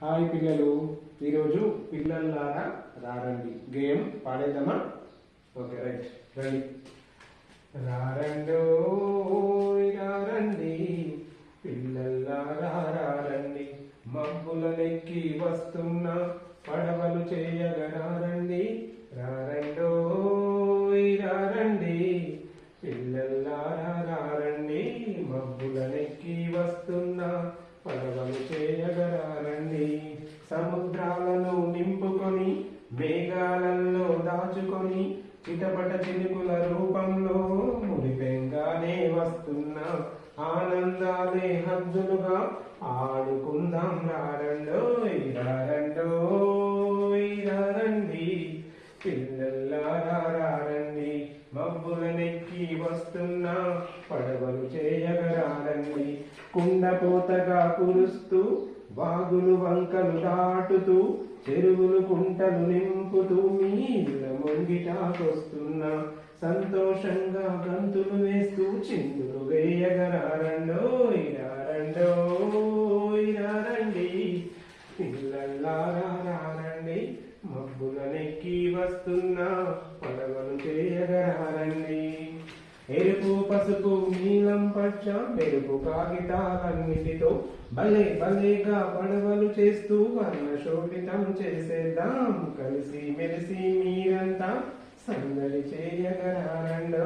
Hi పిల్లలు, ఈరోజు పిల్లల్లారా రారండి గేమ్ పాడేద్దామా? ఓకే రైట్, రండి. రారండో రారండి పిల్లల్లారా రారండి, మబ్బులనెక్కి వస్తున్న పడవలు చేయగరారండి. రారండో రారండి పిల్లల్లారా రారండి, మబ్బులనెక్కి వస్తున్న పడవలు చేయగరారండి. సముద్రాలను నింపుకొని మేఘాలలో దాచుకొని చిటపట చినుకుల రూపంలో మురిపెంగానే వస్తున్న ఆనందాలే హద్దులుగా ఆడుకుందాం. రారండో రారండో రారండి పిల్లల్లారా రారండి, మబ్బులనెక్కి వస్తున్న పడవలు చేయగరారండి. కుండపోతగా కురుస్తూ వాగులు వంకలు దాటుతూ చెరువులు కుంటలు నింపుతూ మీ ఇళ్ళ ముంగిటాకొస్తున్న సంతోషంగా గంతులు వేస్తూ చిందులు వేయగరారండో రారండో రారండి పిల్లల్లారా రారండి, మబ్బులనెక్కి వస్తున్న పడవలు చేయగరారండి. ఎరుపు పసుపు నీలం పచ్చ మెరుపు కాగితాలన్నిటితో భలే భలేగా పడవలు చేస్తూ వర్ణశోభితం చేసేద్దాం. కలిసి మెలిసి మీరంతా సందడి చేయగరారండో.